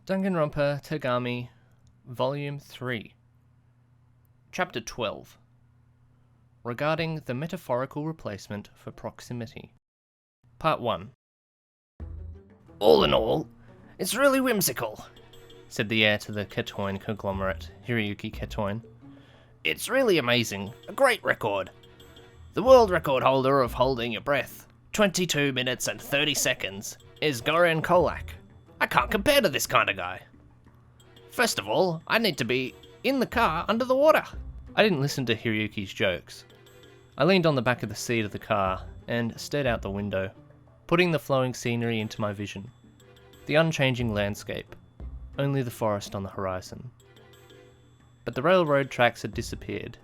Danganronpa Togami, Volume 3, Chapter 12, Regarding the Metaphorical Replacement for Proximity. Part 1. All in all, it's really whimsical, said the heir to the Ketoin conglomerate, Hiroyuki Ketoin. It's really amazing, a great record. The world record holder of holding your breath, 22 minutes and 30 seconds, is Goran Kolak. I can't compare to this kind of guy. First of all, I need to be in the car under the water. I didn't listen to Hiroyuki's jokes. I leaned on the back of the seat of the car and stared out the window, putting the flowing scenery into my vision. The unchanging landscape, only the forest on the horizon. But the railroad tracks had disappeared.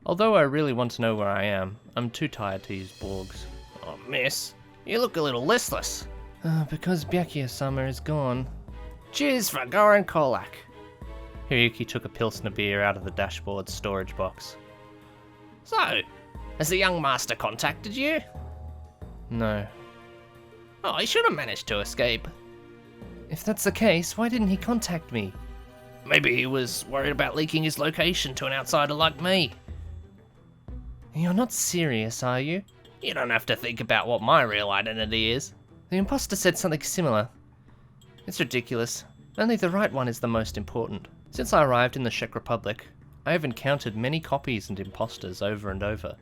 Although I really want to know where I am, I'm too tired to use Borgs. Oh, miss, you look a little listless. Because Byakuya-sama is gone. Cheers for Goran Kolak. Hiroyuki took a Pilsner beer out of the dashboard storage box. So, has the young master contacted you? No. Oh, he should have managed to escape. If that's the case, why didn't he contact me? Maybe he was worried about leaking his location to an outsider like me. You're not serious, are you? You don't have to think about what my real identity is. The imposter said something similar. It's ridiculous. Only the right one is the most important. Since I arrived in the Czech Republic, I have encountered many copies and imposters over and over.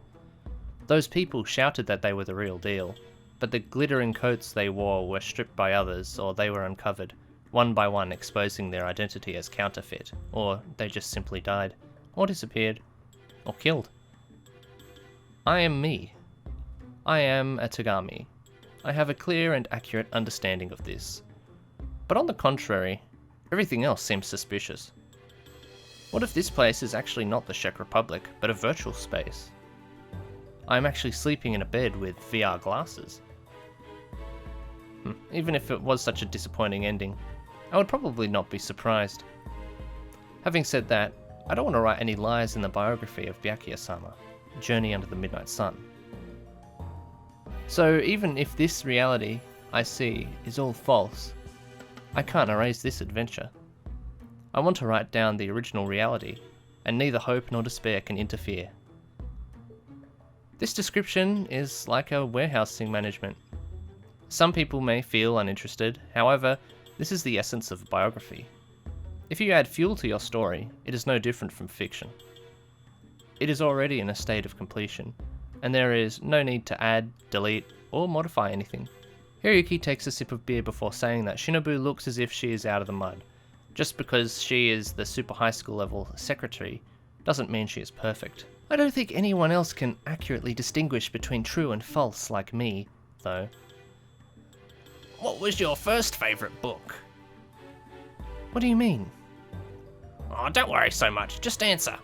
Those people shouted that they were the real deal, but the glittering coats they wore were stripped by others, or they were uncovered, one by one exposing their identity as counterfeit, or they just simply died, or disappeared, or killed. I am me. I am a Togami. I have a clear and accurate understanding of this. But on the contrary, everything else seems suspicious. What if this place is actually not the Czech Republic, but a virtual space? I am actually sleeping in a bed with VR glasses. Even if it was such a disappointing ending, I would probably not be surprised. Having said that, I don't want to write any lies in the biography of Byakuya-sama, Journey Under the Midnight Sun. So even if this reality I see is all false, I can't erase this adventure. I want to write down the original reality, and neither hope nor despair can interfere. This description is like a warehousing management. Some people may feel uninterested, however, this is the essence of biography. If you add fuel to your story, it is no different from fiction. It is already in a state of completion, and there is no need to add, delete, or modify anything. Hiroyuki takes a sip of beer before saying that Shinobu looks as if she is out of the mud. Just because she is the super high school level secretary doesn't mean she is perfect. I don't think anyone else can accurately distinguish between true and false like me, though. What was your first favourite book? What do you mean? Oh, don't worry so much, just answer.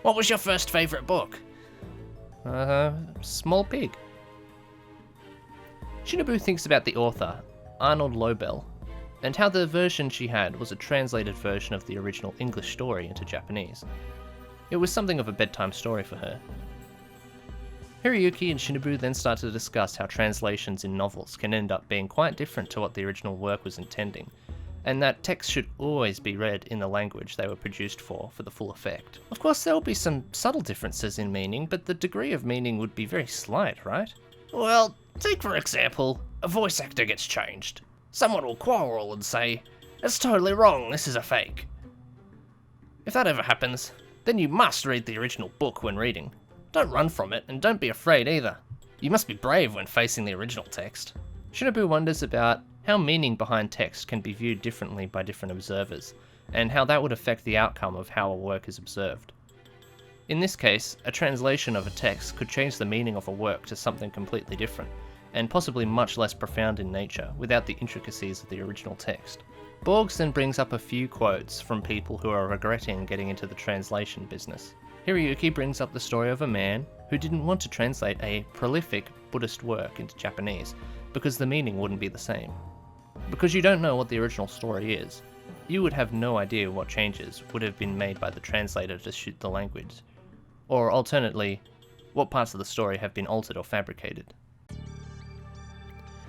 What was your first favourite book? Small Pig. Shinobu thinks about the author, Arnold Lobel, and how the version she had was a translated version of the original English story into Japanese. It was something of a bedtime story for her. Hiroyuki and Shinobu then start to discuss how translations in novels can end up being quite different to what the original work was intending, and that texts should always be read in the language they were produced for the full effect. Of course, there will be some subtle differences in meaning, but the degree of meaning would be very slight, right? Well, take for example, a voice actor gets changed. Someone will quarrel and say, "It's totally wrong, this is a fake." If that ever happens, then you must read the original book when reading. Don't run from it, and don't be afraid either. You must be brave when facing the original text. Shinobu wonders about how meaning behind text can be viewed differently by different observers, and how that would affect the outcome of how a work is observed. In this case, a translation of a text could change the meaning of a work to something completely different, and possibly much less profound in nature, without the intricacies of the original text. Borgs then brings up a few quotes from people who are regretting getting into the translation business. Hiroyuki brings up the story of a man who didn't want to translate a prolific Buddhist work into Japanese, because the meaning wouldn't be the same. Because you don't know what the original story is, you would have no idea what changes would have been made by the translator to suit the language, or alternately, what parts of the story have been altered or fabricated.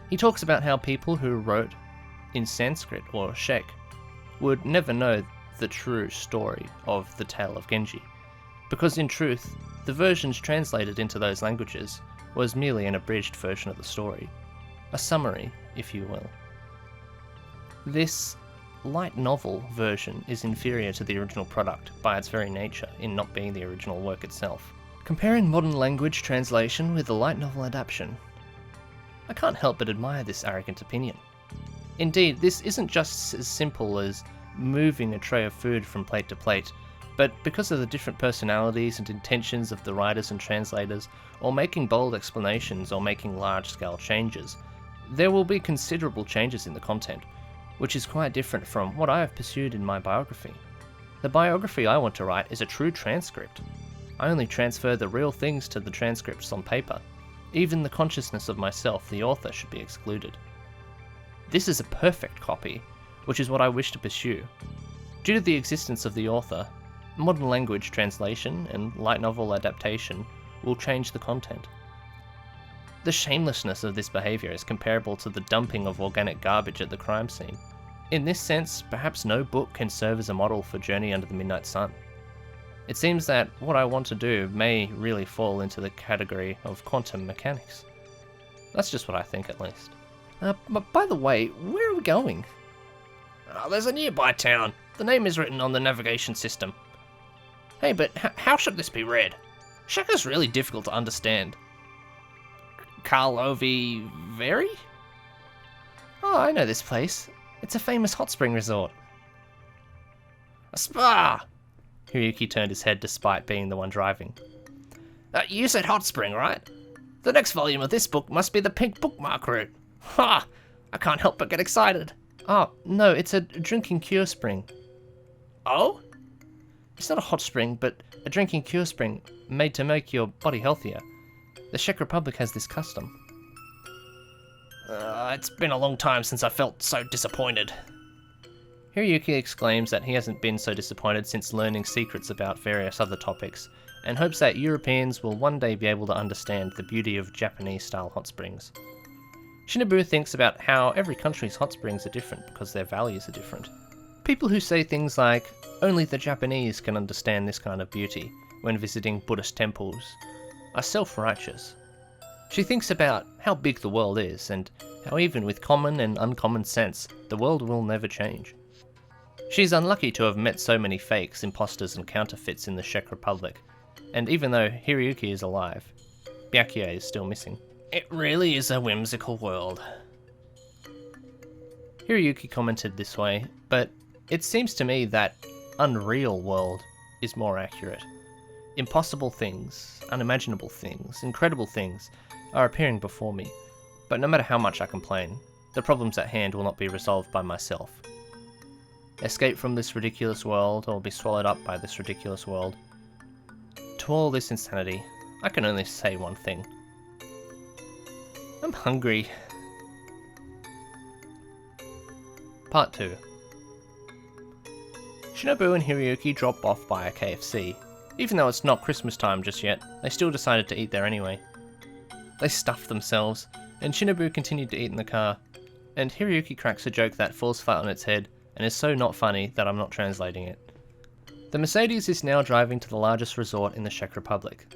He talks about how people who wrote in Sanskrit or Czech would never know the true story of the tale of Genji, because in truth, the versions translated into those languages was merely an abridged version of the story, a summary, if you will. This light novel version is inferior to the original product by its very nature in not being the original work itself. Comparing modern language translation with the light novel adaptation, I can't help but admire this arrogant opinion. Indeed, this isn't just as simple as moving a tray of food from plate to plate, but because of the different personalities and intentions of the writers and translators, or making bold explanations or making large-scale changes, there will be considerable changes in the content, which is quite different from what I have pursued in my biography. The biography I want to write is a true transcript. I only transfer the real things to the transcripts on paper. Even the consciousness of myself, the author, should be excluded. This is a perfect copy, which is what I wish to pursue. Due to the existence of the author, modern language translation and light novel adaptation will change the content. The shamelessness of this behaviour is comparable to the dumping of organic garbage at the crime scene. In this sense, perhaps no book can serve as a model for Journey Under the Midnight Sun. It seems that what I want to do may really fall into the category of quantum mechanics. That's just what I think, at least. But by the way, where are we going? There's a nearby town. The name is written on the navigation system. Hey, but how should this be read? Shaka's really difficult to understand. Karlovy Vary? Oh, I know this place. It's a famous hot spring resort. A spa! Hiroyuki turned his head despite being the one driving. You said hot spring, right? The next volume of this book must be the pink bookmark route. Ha! I can't help but get excited. Oh, no, it's a drinking cure spring. Oh? It's not a hot spring, but a drinking cure spring made to make your body healthier. The Czech Republic has this custom. It's been a long time since I felt so disappointed. Hiroyuki exclaims that he hasn't been so disappointed since learning secrets about various other topics, and hopes that Europeans will one day be able to understand the beauty of Japanese-style hot springs. Shinobu thinks about how every country's hot springs are different because their values are different. People who say things like, only the Japanese can understand this kind of beauty when visiting Buddhist temples, are self-righteous. She thinks about how big the world is, and how even with common and uncommon sense, the world will never change. She's unlucky to have met so many fakes, imposters and counterfeits in the Czech Republic, and even though Hiroyuki is alive, Byakuya is still missing. It really is a whimsical world. Hiroyuki commented this way, but it seems to me that unreal world is more accurate. Impossible things, unimaginable things, incredible things are appearing before me, but no matter how much I complain, the problems at hand will not be resolved by myself. Escape from this ridiculous world, or be swallowed up by this ridiculous world. To all this insanity, I can only say one thing. I'm hungry. Part 2. Shinobu and Hiroyuki drop off by a KFC. Even though it's not Christmas time just yet, they still decided to eat there anyway. They stuffed themselves, and Shinobu continued to eat in the car, and Hiroyuki cracks a joke that falls flat on its head and is so not funny that I'm not translating it. The Mercedes is now driving to the largest resort in the Czech Republic.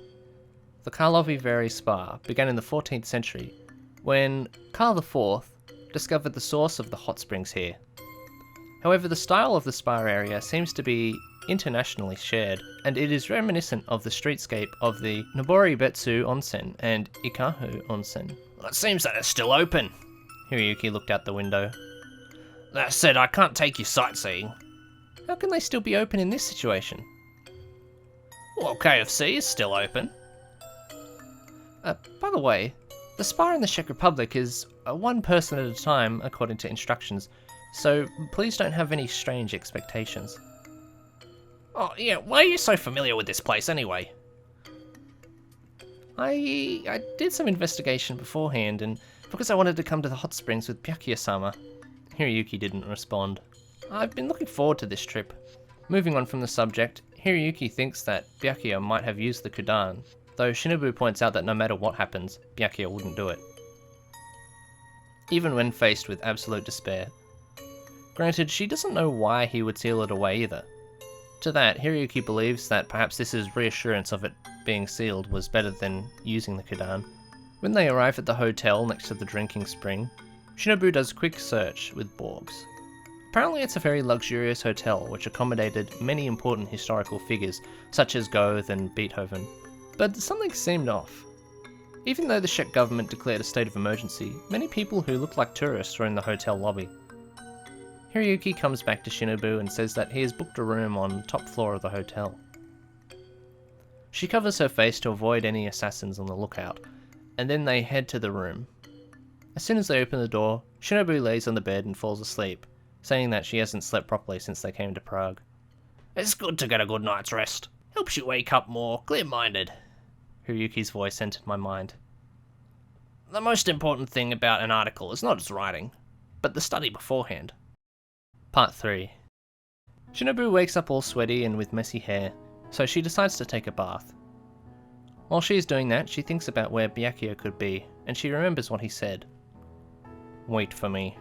The Karlovy Vary Spa began in the 14th century, when Karl IV discovered the source of the hot springs here. However, the style of the spa area seems to be internationally shared, and it is reminiscent of the streetscape of the Noboribetsu Onsen and Ikahu Onsen. It seems that it's still open. Hiroyuki looked out the window. That said, I can't take you sightseeing. How can they still be open in this situation? Well, KFC is still open. By the way, the spa in the Czech Republic is one person at a time according to instructions, so please don't have any strange expectations. Oh, yeah, why are you so familiar with this place anyway? I did some investigation beforehand, and because I wanted to come to the hot springs with Byakuya-sama. Hiroyuki didn't respond. I've been looking forward to this trip. Moving on from the subject, Hiroyuki thinks that Byakuya might have used the Kudan, though Shinobu points out that no matter what happens, Byakuya wouldn't do it. Even when faced with absolute despair, Granted, she doesn't know why he would seal it away either. To that, Hiroyuki believes that perhaps this is reassurance of it being sealed was better than using the Kodan. When they arrive at the hotel next to the drinking spring, Shinobu does a quick search with Borgs. Apparently it's a very luxurious hotel which accommodated many important historical figures such as Goethe and Beethoven, but something seemed off. Even though the Czech government declared a state of emergency, many people who looked like tourists were in the hotel lobby. Hiroyuki comes back to Shinobu and says that he has booked a room on the top floor of the hotel. She covers her face to avoid any assassins on the lookout, and then they head to the room. As soon as they open the door, Shinobu lays on the bed and falls asleep, saying that she hasn't slept properly since they came to Prague. It's good to get a good night's rest. Helps you wake up more clear-minded. Hiroyuki's voice entered my mind. The most important thing about an article is not its writing, but the study beforehand. Part 3. Shinobu wakes up all sweaty and with messy hair, so she decides to take a bath. While she is doing that, she thinks about where Byakuya could be, and she remembers what he said. Wait for me.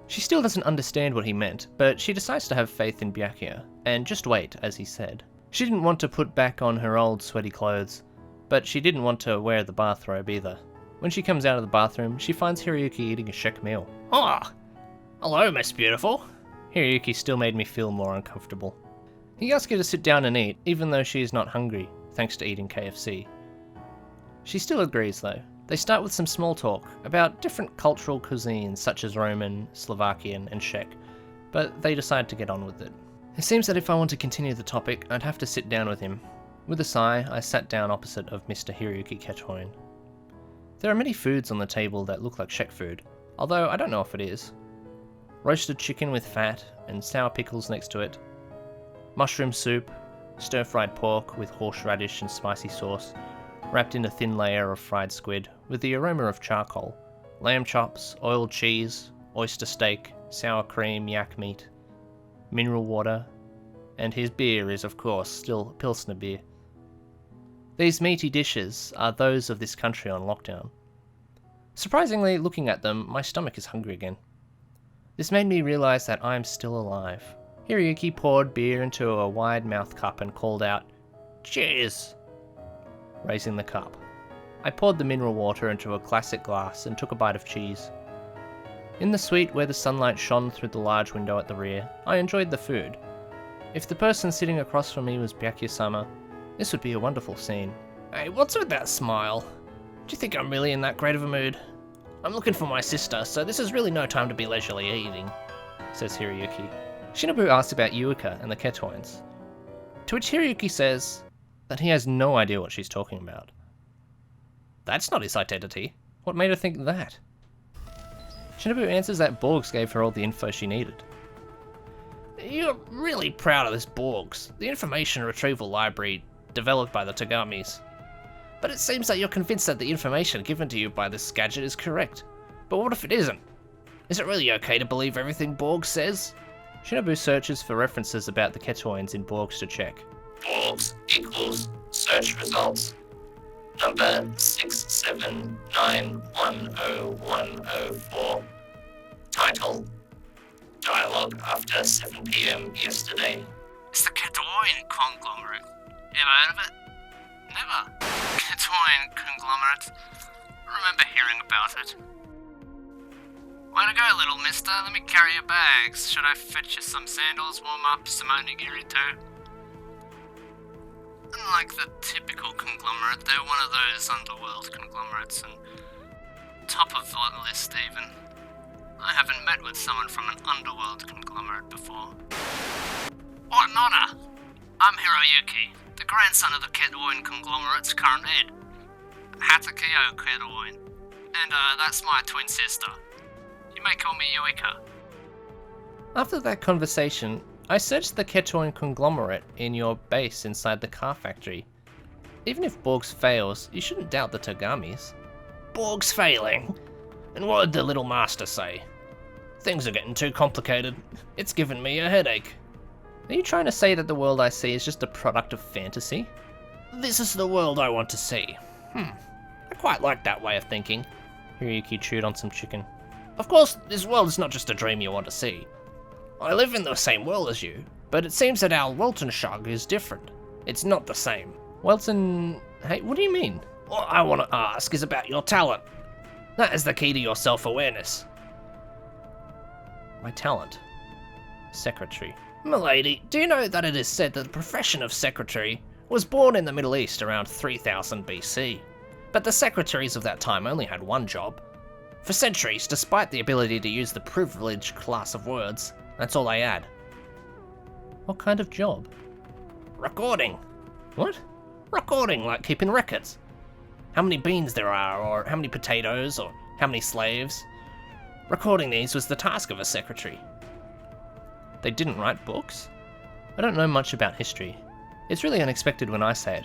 She still doesn't understand what he meant, but she decides to have faith in Byakuya, and just wait, as he said. She didn't want to put back on her old sweaty clothes, but she didn't want to wear the bathrobe either. When she comes out of the bathroom, she finds Hiroyuki eating a Czech meal. Ah! Hello, Miss Beautiful. Hiroyuki still made me feel more uncomfortable. He asks her to sit down and eat, even though she is not hungry, thanks to eating KFC. She still agrees though. They start with some small talk about different cultural cuisines such as Roman, Slovakian and Czech, but they decide to get on with it. It seems that if I want to continue the topic, I'd have to sit down with him. With a sigh, I sat down opposite of Mr. Hiroyuki Ketoin. There are many foods on the table that look like Czech food, although I don't know if it is. Roasted chicken with fat and sour pickles next to it. Mushroom soup, stir-fried pork with horseradish and spicy sauce, wrapped in a thin layer of fried squid with the aroma of charcoal. Lamb chops, oiled cheese, oyster steak, sour cream, yak meat, mineral water, and his beer is of course still Pilsner beer. These meaty dishes are those of this country on lockdown. Surprisingly, looking at them, my stomach is hungry again. This made me realise that I am still alive. Hiroyuki poured beer into a wide-mouthed cup and called out, "Cheers!" raising the cup. I poured the mineral water into a classic glass and took a bite of cheese. In the suite where the sunlight shone through the large window at the rear, I enjoyed the food. If the person sitting across from me was Byakuya-sama, this would be a wonderful scene. Hey, what's with that smile? Do you think I'm really in that great of a mood? I'm looking for my sister, so this is really no time to be leisurely eating, says Hiroyuki. Shinobu asks about Yuika and the Ketoins, to which Hiroyuki says that he has no idea what she's talking about. That's not his identity. What made her think that? Shinobu answers that Borgs gave her all the info she needed. You're really proud of this Borgs, the information retrieval library developed by the Togamis. But it seems that you're convinced that the information given to you by this gadget is correct. But what if it isn't? Is it really okay to believe everything Borgs says? Shinobu searches for references about the Ketoins in Borgs to check. Borgs equals search results. Number 679101004. Title: Dialogue after 7 PM yesterday. It's the Ketoin conglomerate. Ever heard of it? Never. Ketoin conglomerate. Remember hearing about it. Way to go, little mister. Let me carry your bags. Should I fetch you some sandals, warm up, some onigiri too? Unlike the typical conglomerate, they're one of those underworld conglomerates and top of the list even. I haven't met with someone from an underworld conglomerate before. What an honor! I'm Hiroyuki, the grandson of the Ketoin conglomerate's current head, Hatakeo Ketoin, and that's my twin sister. You may call me Yuika. After that conversation, I searched the Ketoin conglomerate in your base inside the car factory. Even if Borgs fails, you shouldn't doubt the Togamis. Borgs failing? And what did the little master say? Things are getting too complicated. It's given me a headache. Are you trying to say that the world I see is just a product of fantasy? This is the world I want to see. I quite like that way of thinking. Hiroyuki chewed on some chicken. Of course, this world is not just a dream you want to see. I live in the same world as you, but it seems that our Weltanshug is different. It's not the same. Welton... Hey, what do you mean? What I want to ask is about your talent. That is the key to your self-awareness. My talent? Secretary. Milady, do you know that it is said that the profession of secretary was born in the Middle East around 3000 BC? But the secretaries of that time only had one job. For centuries, despite the ability to use the privileged class of words, that's all they had. What kind of job? Recording. What? Recording, like keeping records. How many beans there are, or how many potatoes, or how many slaves. Recording these was the task of a secretary. They didn't write books? I don't know much about history. It's really unexpected when I say it.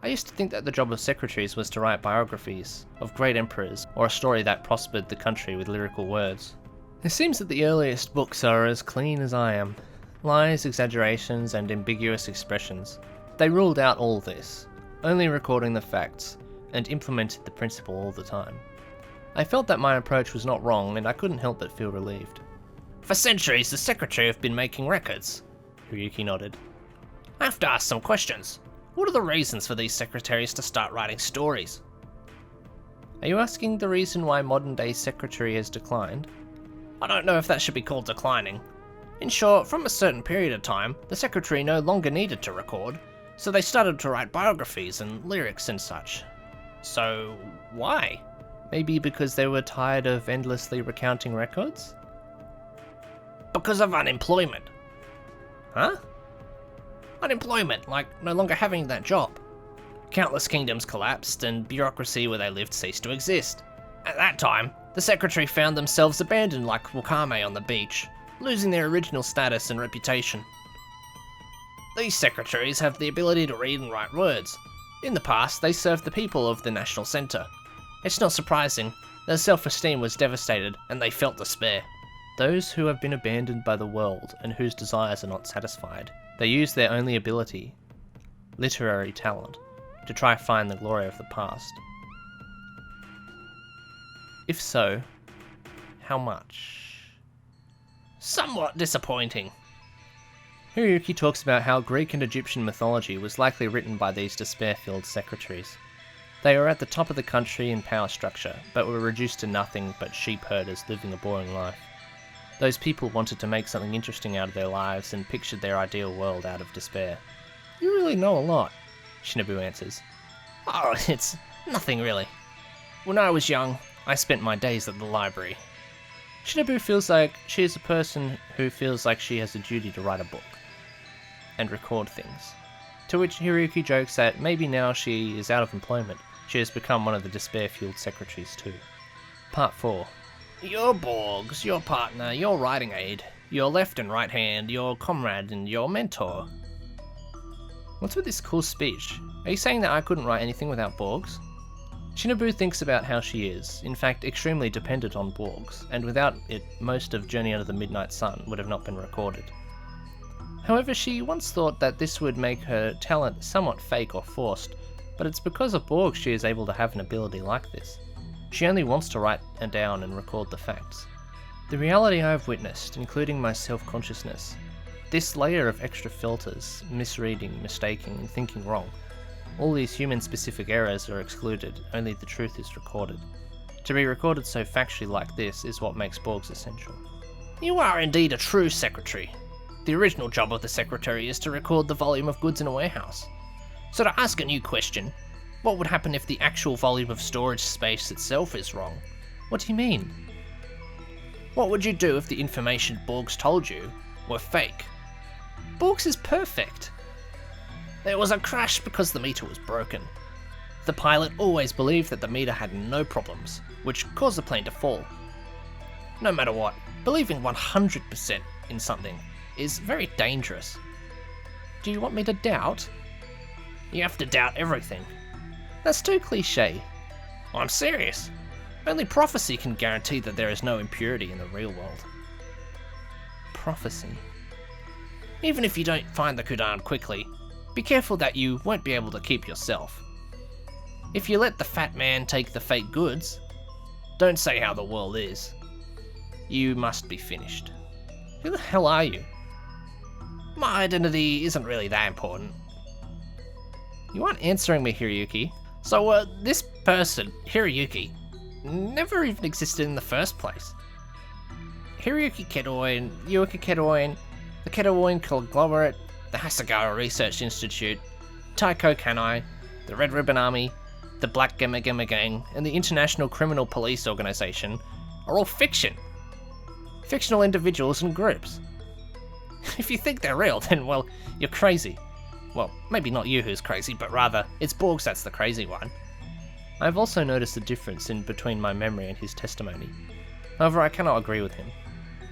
I used to think that the job of secretaries was to write biographies of great emperors, or a story that prospered the country with lyrical words. It seems that the earliest books are as clean as I am. Lies, exaggerations, and ambiguous expressions. They ruled out all this, only recording the facts, and implemented the principle all the time. I felt that my approach was not wrong, and I couldn't help but feel relieved. For centuries, the secretary have been making records. Ryuki nodded. I have to ask some questions. What are the reasons for these secretaries to start writing stories? Are you asking the reason why modern-day secretary has declined? I don't know if that should be called declining. In short, from a certain period of time, the secretary no longer needed to record, so they started to write biographies and lyrics and such. So, why? Maybe because they were tired of endlessly recounting records? Because of unemployment. Huh? Unemployment, like no longer having that job. Countless kingdoms collapsed and bureaucracy where they lived ceased to exist. At that time, the secretary found themselves abandoned like wakame on the beach, losing their original status and reputation. These secretaries have the ability to read and write words. In the past, they served the people of the national centre. It's not surprising, their self-esteem was devastated and they felt despair. Those who have been abandoned by the world and whose desires are not satisfied, they use their only ability, literary talent, to try find the glory of the past. If so, how much? Somewhat disappointing. Hiroyuki talks about how Greek and Egyptian mythology was likely written by these despair-filled secretaries. They were at the top of the country in power structure, but were reduced to nothing but sheep herders living a boring life. Those people wanted to make something interesting out of their lives and pictured their ideal world out of despair. You really know a lot, Shinobu answers. Oh, it's nothing really. When I was young, I spent my days at the library. Shinobu feels like she is a person who feels like she has a duty to write a book and record things. To which Hiroyuki jokes that maybe now she is out of employment, she has become one of the despair-fueled secretaries too. Part 4. Your Borgs, your partner, your writing aid, your left and right hand, your comrade and your mentor. What's with this cool speech? Are you saying that I couldn't write anything without Borgs? Shinobu thinks about how she is, in fact extremely dependent on Borgs, and without it, most of Journey Under the Midnight Sun would have not been recorded. However, she once thought that this would make her talent somewhat fake or forced, but it's because of Borgs she is able to have an ability like this. She only wants to write down and record the facts. The reality I have witnessed, including my self-consciousness, this layer of extra filters, misreading, mistaking, and thinking wrong, all these human-specific errors are excluded, only the truth is recorded. To be recorded so factually like this is what makes Borgs essential. You are indeed a true secretary. The original job of the secretary is to record the volume of goods in a warehouse. So to ask a new question, what would happen if the actual volume of storage space itself is wrong? What do you mean? What would you do if the information Borgs told you were fake? Borgs is perfect. There was a crash because the meter was broken. The pilot always believed that the meter had no problems, which caused the plane to fall. No matter what, believing 100% in something is very dangerous. Do you want me to doubt? You have to doubt everything. That's too cliché. I'm serious. Only prophecy can guarantee that there is no impurity in the real world. Prophecy? Even if you don't find the Kudan quickly, be careful that you won't be able to keep yourself. If you let the fat man take the fake goods, don't say how the world is. You must be finished. Who the hell are you? My identity isn't really that important. You aren't answering me, Hiroyuki. So, this person, Hiroyuki, never even existed in the first place. Hiroyuki Ketoin, Yuuki Ketoin, the Ketoin Conglomerate, the Hasegawa Research Institute, Taiko Kanai, the Red Ribbon Army, the Black Gemma Gemma Gang, and the International Criminal Police Organization are all fiction. Fictional individuals and groups. If you think they're real, then, well, you're crazy. Well, maybe not you who's crazy, but rather, it's Borgs that's the crazy one. I've also noticed a difference in between my memory and his testimony. However, I cannot agree with him.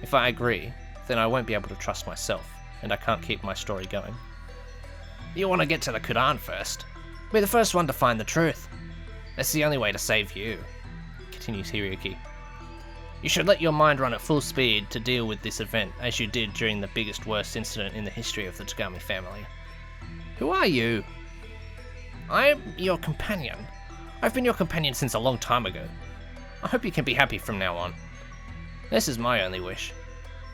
If I agree, then I won't be able to trust myself, and I can't keep my story going. You want to get to the Quran first. Be the first one to find the truth. That's the only way to save you, continues Hiroyuki. You should let your mind run at full speed to deal with this event, as you did during the biggest worst incident in the history of the Togami family. Who are you? I am your companion. I've been your companion since a long time ago. I hope you can be happy from now on. This is my only wish.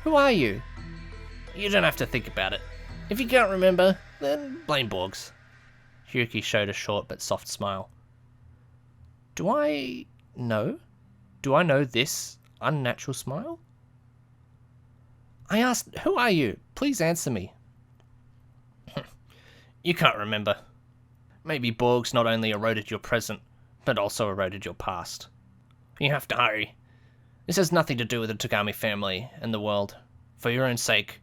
Who are you? You don't have to think about it. If you can't remember, then blame Borgs. Hiroyuki showed a short but soft smile. Do I know this unnatural smile? I asked, who are you? Please answer me. You can't remember. Maybe Borgs not only eroded your present, but also eroded your past. You have to hurry. This has nothing to do with the Togami family and the world. For your own sake,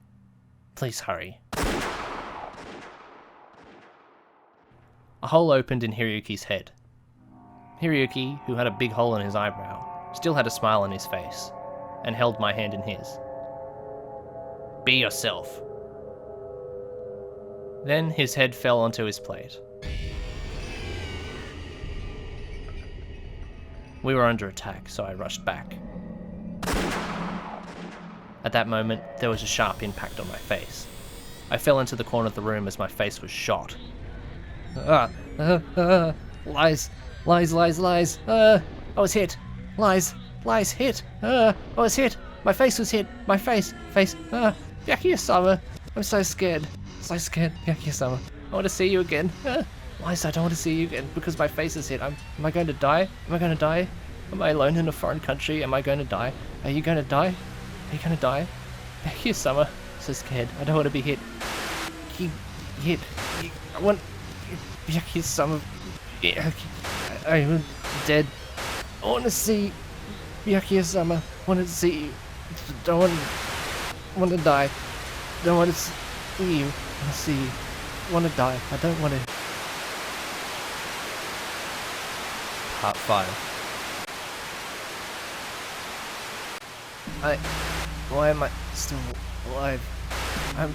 please hurry. A hole opened in Hiroyuki's head. Hiroyuki, who had a big hole in his eyebrow, still had a smile on his face, and held my hand in his. Be yourself. Then his head fell onto his plate. We were under attack, so I rushed back. At that moment, there was a sharp impact on my face. I fell into the corner of the room as my face was shot. Lies. I was hit. Lies, hit. I was hit. My face was hit. My face. Byakuya-sama. I'm so scared. Byakuya-sama. I want to see you again. Lies, I don't want to see you again because my face is hit. Am I going to die? Am I alone in a foreign country? Am I going to die? Are you going to die? Byakuya-sama. So scared. I don't want to be hit. Hit. I want... Byakuya-sama. I'm dead. I want to see Byakuya-sama. I want to see you. Don't want to die. Don't want to see you. I want to see you. I want to die. I don't want to. Part 5. Why am I still alive? I'm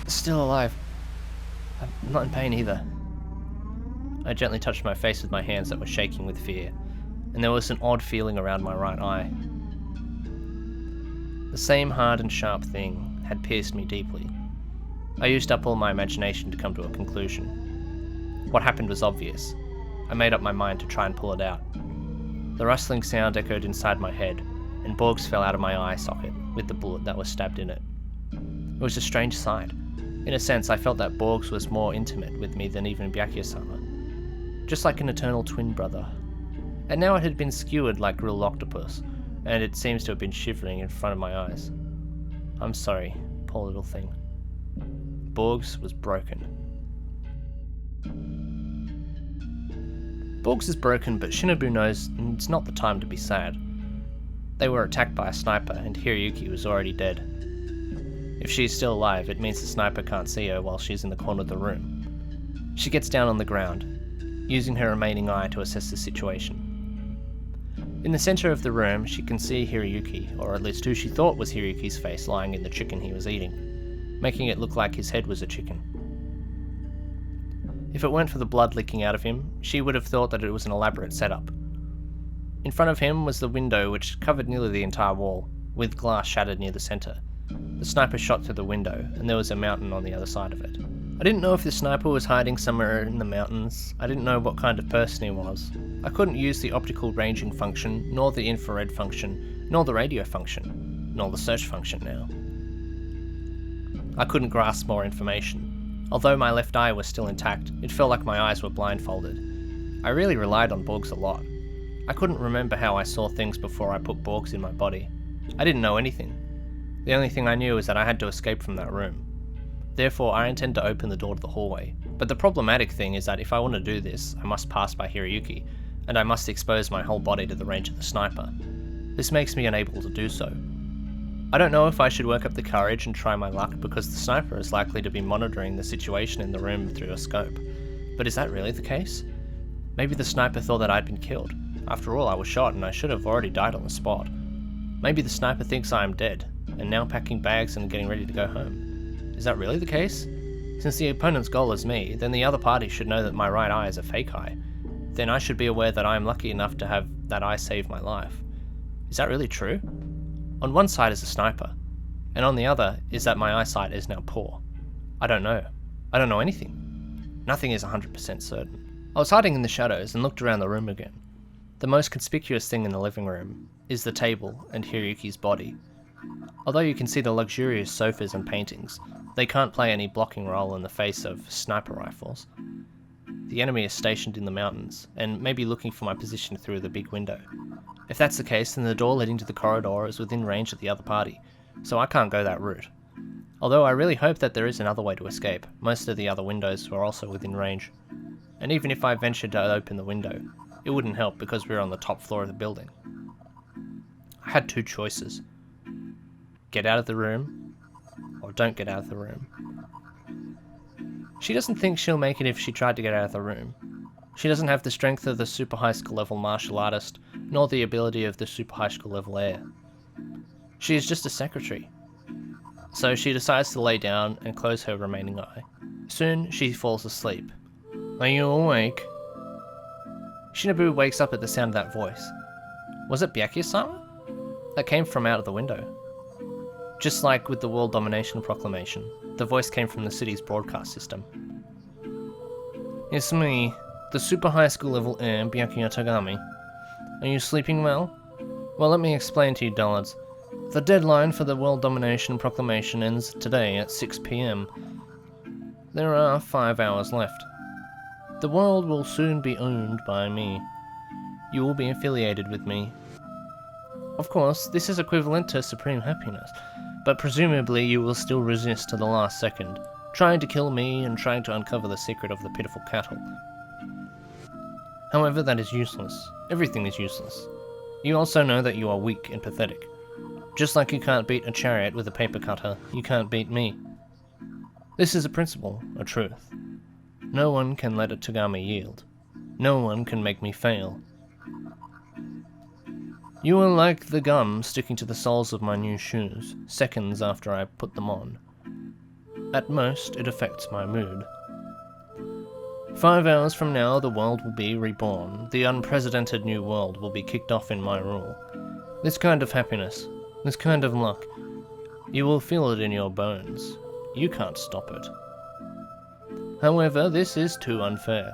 still alive. I'm not in pain either. I gently touched my face with my hands that were shaking with fear, and there was an odd feeling around my right eye. The same hard and sharp thing had pierced me deeply. I used up all my imagination to come to a conclusion. What happened was obvious. I made up my mind to try and pull it out. The rustling sound echoed inside my head, and Borgs fell out of my eye socket with the bullet that was stabbed in it. It was a strange sight. In a sense, I felt that Borgs was more intimate with me than even Byakuya-sama. Just like an eternal twin brother. And now it had been skewered like grilled octopus, and it seems to have been shivering in front of my eyes. I'm sorry, poor little thing. Borgs was broken. Borgs is broken, but Shinobu knows it's not the time to be sad. They were attacked by a sniper, and Hiroyuki was already dead. If she's still alive, it means the sniper can't see her while she's in the corner of the room. She gets down on the ground, using her remaining eye to assess the situation. In the center of the room, she can see Hiroyuki, or at least who she thought was Hiroyuki's face, lying in the chicken he was eating, making it look like his head was a chicken. If it weren't for the blood leaking out of him, she would have thought that it was an elaborate setup. In front of him was the window, which covered nearly the entire wall, with glass shattered near the center. The sniper shot through the window, and there was a mountain on the other side of it. I didn't know if the sniper was hiding somewhere in the mountains. I didn't know what kind of person he was. I couldn't use the optical ranging function, nor the infrared function, nor the radio function, nor the search function now. I couldn't grasp more information. Although my left eye was still intact, it felt like my eyes were blindfolded. I really relied on Borgs a lot. I couldn't remember how I saw things before I put Borgs in my body. I didn't know anything. The only thing I knew is that I had to escape from that room. Therefore, I intend to open the door to the hallway. But the problematic thing is that if I want to do this, I must pass by Hiroyuki, and I must expose my whole body to the range of the sniper. This makes me unable to do so. I don't know if I should work up the courage and try my luck because the sniper is likely to be monitoring the situation in the room through a scope. But is that really the case? Maybe the sniper thought that I'd been killed. After all, I was shot and I should have already died on the spot. Maybe the sniper thinks I am dead, and now packing bags and getting ready to go home. Is that really the case? Since the opponent's goal is me, then the other party should know that my right eye is a fake eye. Then I should be aware that I am lucky enough to have that eye save my life. Is that really true? On one side is a sniper, and on the other is that my eyesight is now poor. I don't know. I don't know anything. Nothing is 100% certain. I was hiding in the shadows and looked around the room again. The most conspicuous thing in the living room is the table and Hiroyuki's body. Although you can see the luxurious sofas and paintings, they can't play any blocking role in the face of sniper rifles. The enemy is stationed in the mountains, and may be looking for my position through the big window. If that's the case, then the door leading to the corridor is within range of the other party, so I can't go that route. Although I really hope that there is another way to escape. Most of the other windows were also within range. And even if I ventured to open the window, it wouldn't help because we were on the top floor of the building. I had two choices. Get out of the room, or don't get out of the room. She doesn't think she'll make it if she tried to get out of the room. She doesn't have the strength of the super high school level martial artist, nor the ability of the super high school level heir. She is just a secretary. So she decides to lay down and close her remaining eye. Soon she falls asleep. Are you awake? Shinobu wakes up at the sound of that voice. Was it Byakuya-sama? That came from out of the window. Just like with the World Domination Proclamation, the voice came from the city's broadcast system. It's me, the super high school level heir, Byakuya Togami. Are you sleeping well? Well, let me explain to you, dullards. The deadline for the World Domination Proclamation ends today at 6 PM. There are 5 hours left. The world will soon be owned by me. You will be affiliated with me. Of course, this is equivalent to supreme happiness, but presumably you will still resist to the last second, trying to kill me and trying to uncover the secret of the pitiful cattle. However, that is useless. Everything is useless. You also know that you are weak and pathetic. Just like you can't beat a chariot with a paper cutter, you can't beat me. This is a principle, a truth. No one can let a Togami yield. No one can make me fail. You are like the gum sticking to the soles of my new shoes, seconds after I put them on. At most, it affects my mood. 5 hours from now, the world will be reborn. The unprecedented new world will be kicked off in my rule. This kind of happiness, this kind of luck, you will feel it in your bones. You can't stop it. However, this is too unfair.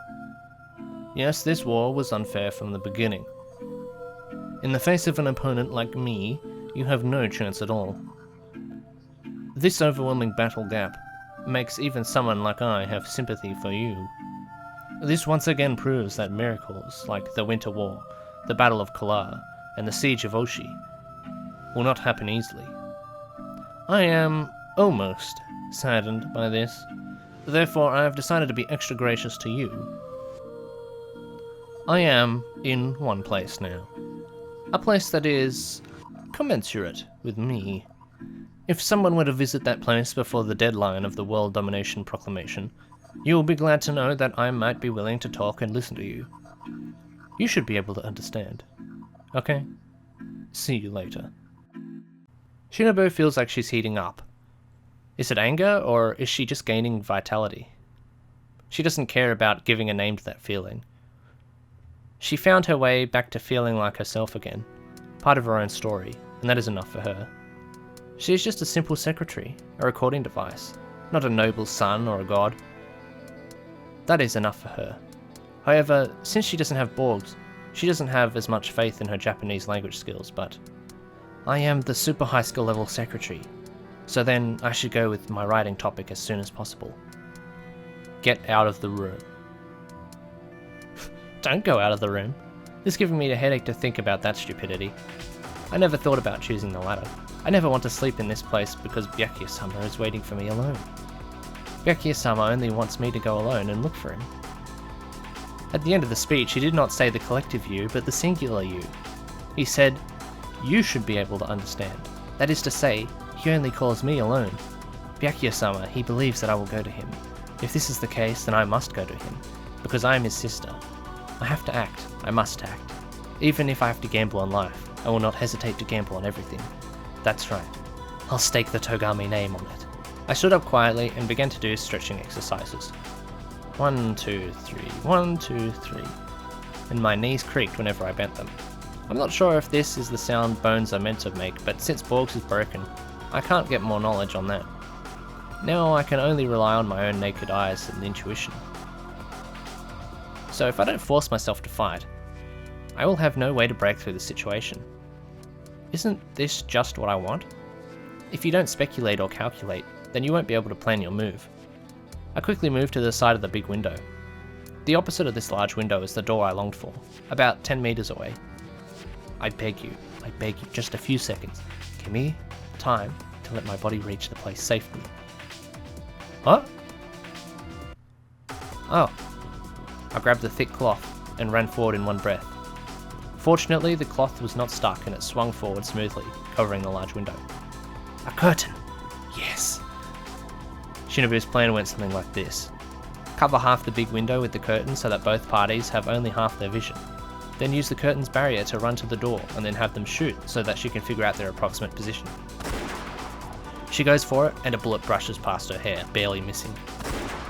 Yes, this war was unfair from the beginning. In the face of an opponent like me, you have no chance at all. This overwhelming battle gap makes even someone like I have sympathy for you. This once again proves that miracles like the Winter War, the Battle of Kalar, and the Siege of Oshi will not happen easily. I am almost saddened by this. Therefore, I have decided to be extra gracious to you. I am in one place now. A place that is commensurate with me. If someone were to visit that place before the deadline of the World Domination Proclamation, you will be glad to know that I might be willing to talk and listen to you. You should be able to understand. Okay? See you later. Shinobu feels like she's heating up. Is it anger, or is she just gaining vitality? She doesn't care about giving a name to that feeling. She found her way back to feeling like herself again, part of her own story, and that is enough for her. She is just a simple secretary, a recording device, not a noble son or a god. That is enough for her. However, since she doesn't have Borgs, she doesn't have as much faith in her Japanese language skills, but I am the super high school level secretary. So then I should go with my writing topic as soon as possible. Get out of the room. Don't go out of the room. It's giving me a headache to think about that stupidity. I never thought about choosing the latter. I never want to sleep in this place because Byakuya-sama is waiting for me alone. Byakuya-sama only wants me to go alone and look for him. At the end of the speech, he did not say the collective you, but the singular you. He said, "You should be able to understand." That is to say, he only calls me alone. Byakuya-sama, he believes that I will go to him. If this is the case, then I must go to him, because I am his sister. I have to act. I must act. Even if I have to gamble on life, I will not hesitate to gamble on everything. That's right. I'll stake the Togami name on it. I stood up quietly and began to do stretching exercises. 1, 2, 3, 1, 2, 3. And my knees creaked whenever I bent them. I'm not sure if this is the sound bones are meant to make, but since Borgs is broken, I can't get more knowledge on that. Now I can only rely on my own naked eyes and intuition. So if I don't force myself to fight, I will have no way to break through the situation. Isn't this just what I want? If you don't speculate or calculate, then you won't be able to plan your move. I quickly moved to the side of the big window. The opposite of this large window is the door I longed for, about 10 meters away. I beg you, just a few seconds. Give me time to let my body reach the place safely. What? Oh. I grabbed the thick cloth and ran forward in one breath. Fortunately, the cloth was not stuck and it swung forward smoothly, covering the large window. A curtain! Yes! Shinobu's plan went something like this. Cover half the big window with the curtain so that both parties have only half their vision. Then use the curtain's barrier to run to the door and then have them shoot so that she can figure out their approximate position. She goes for it and a bullet brushes past her hair, barely missing.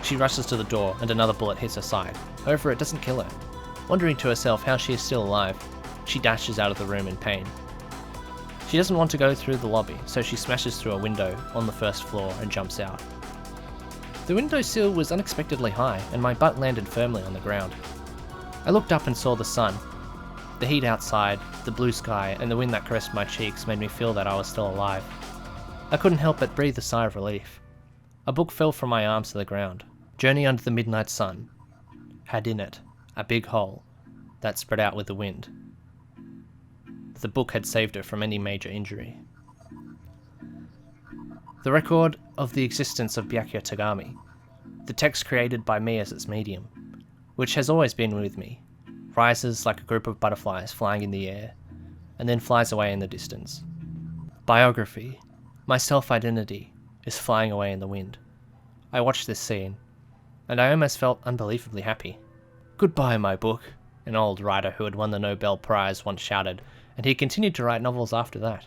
She rushes to the door and another bullet hits her side. However, it doesn't kill her. Wondering to herself how she is still alive, she dashes out of the room in pain. She doesn't want to go through the lobby, so she smashes through a window on the first floor and jumps out. The windowsill was unexpectedly high, and my butt landed firmly on the ground. I looked up and saw the sun. The heat outside, the blue sky, and the wind that caressed my cheeks made me feel that I was still alive. I couldn't help but breathe a sigh of relief. A book fell from my arms to the ground. Journey Under the Midnight Sun had in it a big hole that spread out with the wind. The book had saved her from any major injury. The record of the existence of Byakuya Togami, the text created by me as its medium, which has always been with me, rises like a group of butterflies flying in the air, and then flies away in the distance. Biography, my self-identity, is flying away in the wind. I watched this scene, and I almost felt unbelievably happy. Goodbye, my book, an old writer who had won the Nobel Prize once shouted, and he continued to write novels after that.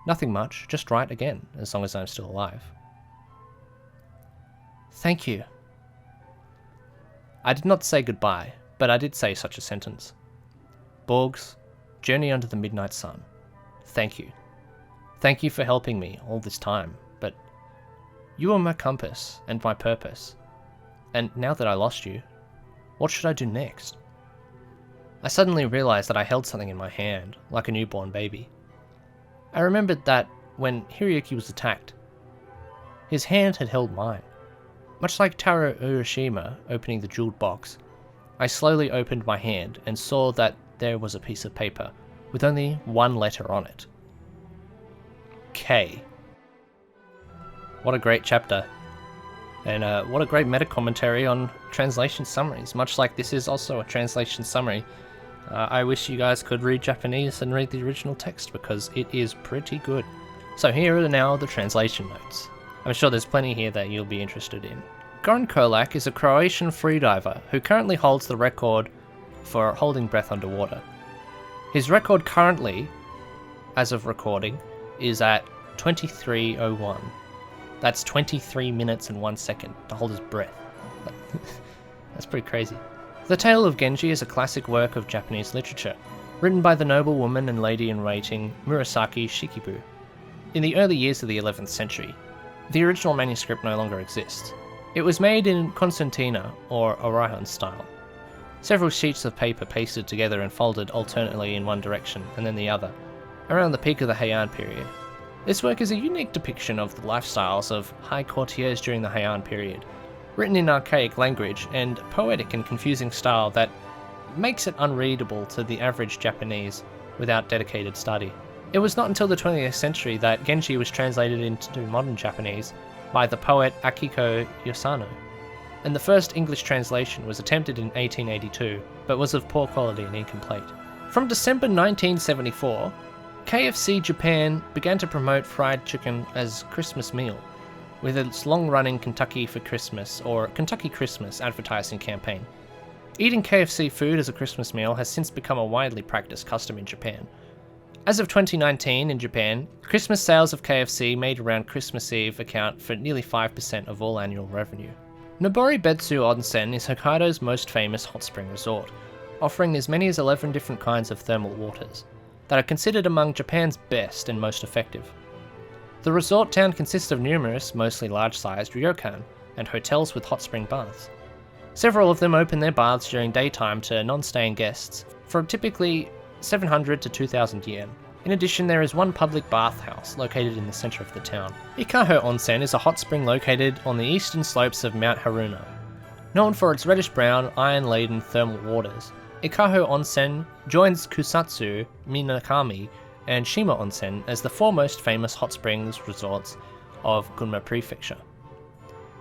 Nothing much, just write again, as long as I'm still alive. Thank you. I did not say goodbye, but I did say such a sentence. Borgs, Journey Under the Midnight Sun. Thank you. Thank you for helping me all this time, but you are my compass and my purpose. And now that I lost you, what should I do next? I suddenly realized that I held something in my hand, like a newborn baby. I remembered that when Hiroyuki was attacked, his hand had held mine. Much like Taro Urashima opening the jeweled box, I slowly opened my hand and saw that there was a piece of paper with only one letter on it. K. What a great chapter. And what a great meta-commentary on translation summaries. Much like this is also a translation summary, I wish you guys could read Japanese and read the original text because it is pretty good. So here are now the translation notes. I'm sure there's plenty here that you'll be interested in. Goran Kolak is a Croatian freediver who currently holds the record for holding breath underwater. His record currently, as of recording, is at 23:01. That's 23 minutes and 1 second to hold his breath. That's pretty crazy. The Tale of Genji is a classic work of Japanese literature, written by the noble woman and lady-in-waiting Murasaki Shikibu. In the early years of the 11th century, the original manuscript no longer exists. It was made in concertina or Orion style. Several sheets of paper pasted together and folded alternately in one direction and then the other, around the peak of the Heian period. This work is a unique depiction of the lifestyles of high courtiers during the Heian period, written in archaic language and poetic and confusing style that makes it unreadable to the average Japanese without dedicated study. It was not until the 20th century that Genji was translated into modern Japanese by the poet Akiko Yosano, and the first English translation was attempted in 1882, but was of poor quality and incomplete. From December 1974, KFC Japan began to promote fried chicken as Christmas meal, with its long-running Kentucky for Christmas or Kentucky Christmas advertising campaign. Eating KFC food as a Christmas meal has since become a widely practiced custom in Japan. As of 2019 in Japan, Christmas sales of KFC made around Christmas Eve account for nearly 5% of all annual revenue. Nobori Betsu Onsen is Hokkaido's most famous hot spring resort, offering as many as 11 different kinds of thermal waters that are considered among Japan's best and most effective. The resort town consists of numerous, mostly large-sized ryokan and hotels with hot spring baths. Several of them open their baths during daytime to non-staying guests for typically 700 to 2,000 yen. In addition, there is one public bathhouse located in the center of the town. Ikaho Onsen is a hot spring located on the eastern slopes of Mount Haruna. Known for its reddish-brown, iron-laden thermal waters, Ikaho Onsen joins Kusatsu, Minakami, and Shima Onsen as the four most famous hot springs resorts of Gunma Prefecture.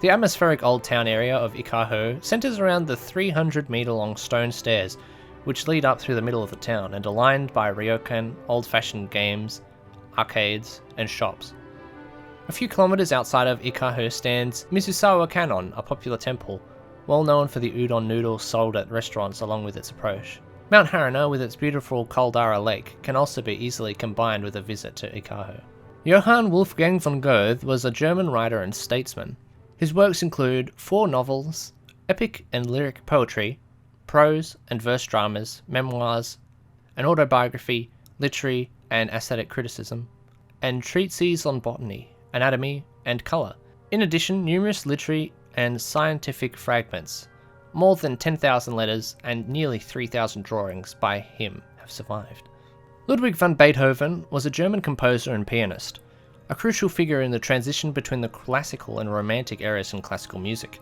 The atmospheric old town area of Ikaho centers around the 300-meter-long stone stairs which lead up through the middle of the town and are lined by ryokan, old-fashioned games, arcades, and shops. A few kilometers outside of Ikaho stands Mizusawa Kanon, a popular temple, well known for the udon noodles sold at restaurants along with its approach. Mount Haruna, with its beautiful Caldara Lake, can also be easily combined with a visit to Ikaho. Johann Wolfgang von Goethe was a German writer and statesman. His works include 4 novels, epic and lyric poetry, prose and verse dramas, memoirs, an autobiography, literary and aesthetic criticism, and treatises on botany, anatomy, and colour. In addition, numerous literary and scientific fragments, more than 10,000 letters, and nearly 3,000 drawings by him have survived. Ludwig van Beethoven was a German composer and pianist, a crucial figure in the transition between the classical and romantic eras in classical music.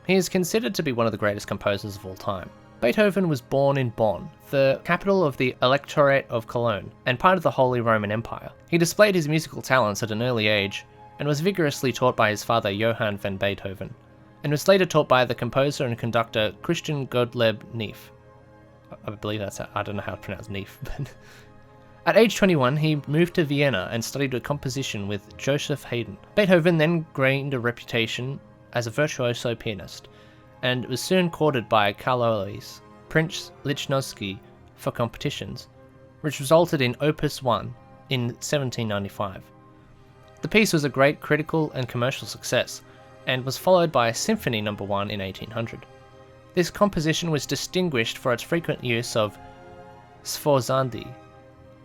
He is considered to be one of the greatest composers of all time. Beethoven was born in Bonn, the capital of the Electorate of Cologne, and part of the Holy Roman Empire. He displayed his musical talents at an early age, and was vigorously taught by his father Johann van Beethoven, and was later taught by the composer and conductor Christian Gottlieb Neef. I believe I don't know how to pronounce Neef, but... At age 21, he moved to Vienna and studied composition with Joseph Haydn. Beethoven then gained a reputation as a virtuoso pianist, and was soon courted by Karl Alois, Prince Lichnowsky, for competitions, which resulted in Opus 1 in 1795. The piece was a great critical and commercial success, and was followed by Symphony No. 1 in 1800. This composition was distinguished for its frequent use of sforzandi,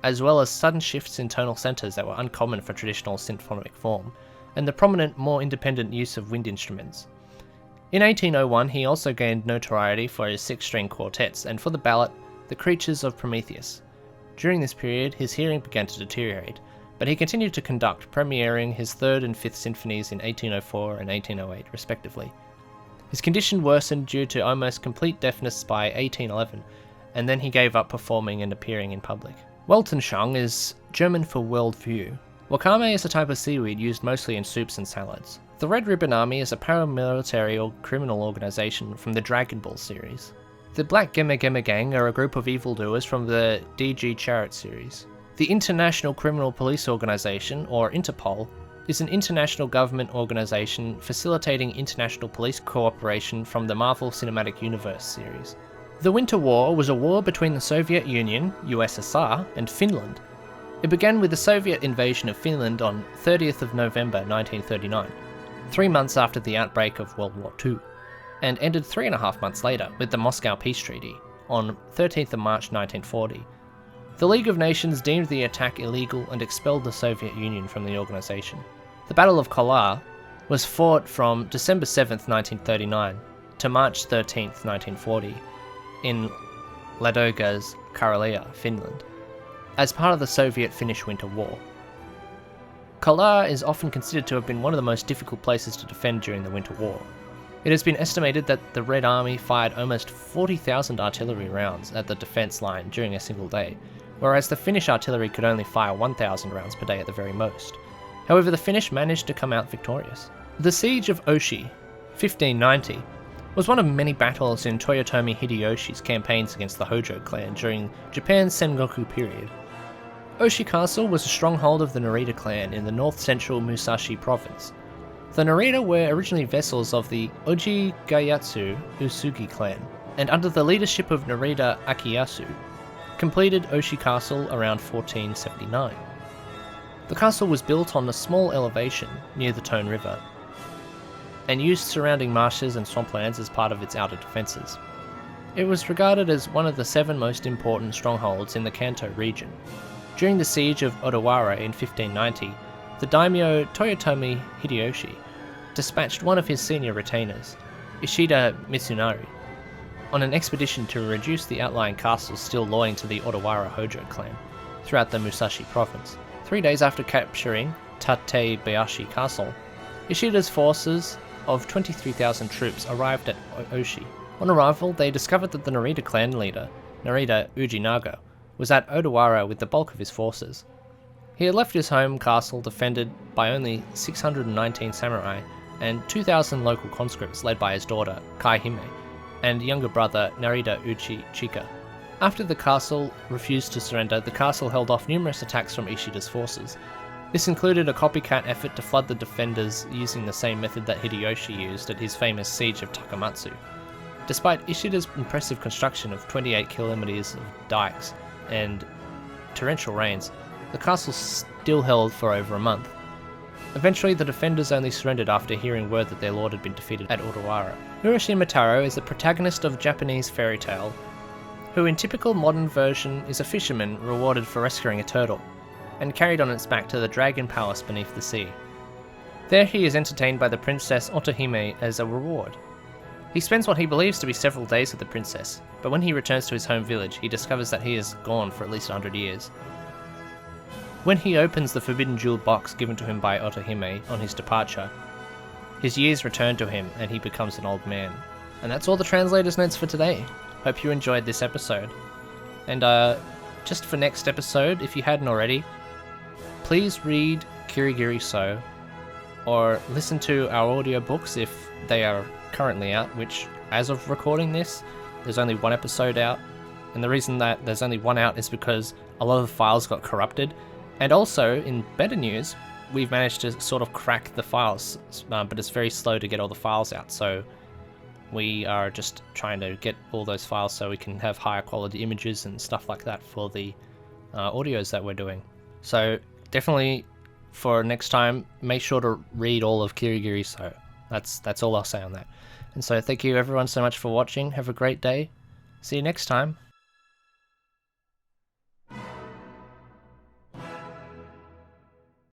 as well as sudden shifts in tonal centers that were uncommon for traditional symphonic form, and the prominent, more independent use of wind instruments. In 1801, he also gained notoriety for his 6-string quartets and for the ballad The Creatures of Prometheus. During this period, his hearing began to deteriorate, but he continued to conduct, premiering his 3rd and 5th symphonies in 1804 and 1808, respectively. His condition worsened due to almost complete deafness by 1811, and then he gave up performing and appearing in public. Weltanschauung is German for worldview. Wakame is a type of seaweed used mostly in soups and salads. The Red Ribbon Army is a paramilitary or criminal organization from the Dragon Ball series. The Black Gemme Gemme Gang are a group of evildoers from the DG Chariot series. The International Criminal Police Organization, or Interpol, is an international government organization facilitating international police cooperation from the Marvel Cinematic Universe series. The Winter War was a war between the Soviet Union, USSR, and Finland. It began with the Soviet invasion of Finland on 30th of November 1939, 3 months after the outbreak of World War II, and ended 3.5 months later with the Moscow Peace Treaty on 13th of March 1940. The League of Nations deemed the attack illegal and expelled the Soviet Union from the organization. The Battle of Kolar was fought from December 7th, 1939 to March 13th, 1940 in Ladoga's Karelia, Finland, as part of the Soviet-Finnish Winter War. Kalar is often considered to have been one of the most difficult places to defend during the Winter War. It has been estimated that the Red Army fired almost 40,000 artillery rounds at the defence line during a single day, whereas the Finnish artillery could only fire 1,000 rounds per day at the very most. However, the Finnish managed to come out victorious. The Siege of Oshi, 1590, was one of many battles in Toyotomi Hideyoshi's campaigns against the Hojo clan during Japan's Sengoku period. Oshi Castle was a stronghold of the Narita clan in the north-central Musashi province. The Narita were originally vassals of the Oji Gayatsu Usugi clan, and under the leadership of Narita Akiyasu, completed Oshi Castle around 1479. The castle was built on a small elevation near the Tone River, and used surrounding marshes and swamplands as part of its outer defences. It was regarded as one of the 7 most important strongholds in the Kanto region. During the siege of Odawara in 1590, the daimyo Toyotomi Hideyoshi dispatched one of his senior retainers, Ishida Mitsunari, on an expedition to reduce the outlying castles still loyal to the Odawara Hojo clan throughout the Musashi province. 3 days after capturing Tatebayashi Castle, Ishida's forces of 23,000 troops arrived at Oshi. On arrival, they discovered that the Narita clan leader, Narita Ujinaga, was at Odawara with the bulk of his forces. He had left his home castle defended by only 619 samurai and 2,000 local conscripts led by his daughter, Kaihime, and younger brother, Narita Uchi Chika. After the castle refused to surrender, the castle held off numerous attacks from Ishida's forces. This included a copycat effort to flood the defenders using the same method that Hideyoshi used at his famous siege of Takamatsu. Despite Ishida's impressive construction of 28 kilometers of dikes and torrential rains, the castle still held for over a month. Eventually, the defenders only surrendered after hearing word that their lord had been defeated at Odawara. Urashima Taro is the protagonist of a Japanese fairy tale, who in typical modern version is a fisherman rewarded for rescuing a turtle, and carried on its back to the dragon palace beneath the sea. There he is entertained by the princess Otohime as a reward. He spends what he believes to be several days with the princess, but when he returns to his home village, he discovers that he is gone for at least 100 years. When he opens the forbidden jeweled box given to him by Otohime on his departure, his years return to him and he becomes an old man. And that's all the translator's notes for today. Hope you enjoyed this episode. And just for next episode, if you hadn't already, please read Kirigiri So, or listen to our audiobooks if they are currently out, which, as of recording this, there's only 1 episode out. And the reason that there's only 1 out is because a lot of the files got corrupted. And also, in better news, we've managed to sort of crack the files, but it's very slow to get all the files out, so we are just trying to get all those files so we can have higher quality images and stuff like that for the audios that we're doing. So definitely for next time, make sure to read all of Kirigiri So. That's all I'll say on that. And so thank you everyone so much for watching. Have a great day. See you next time.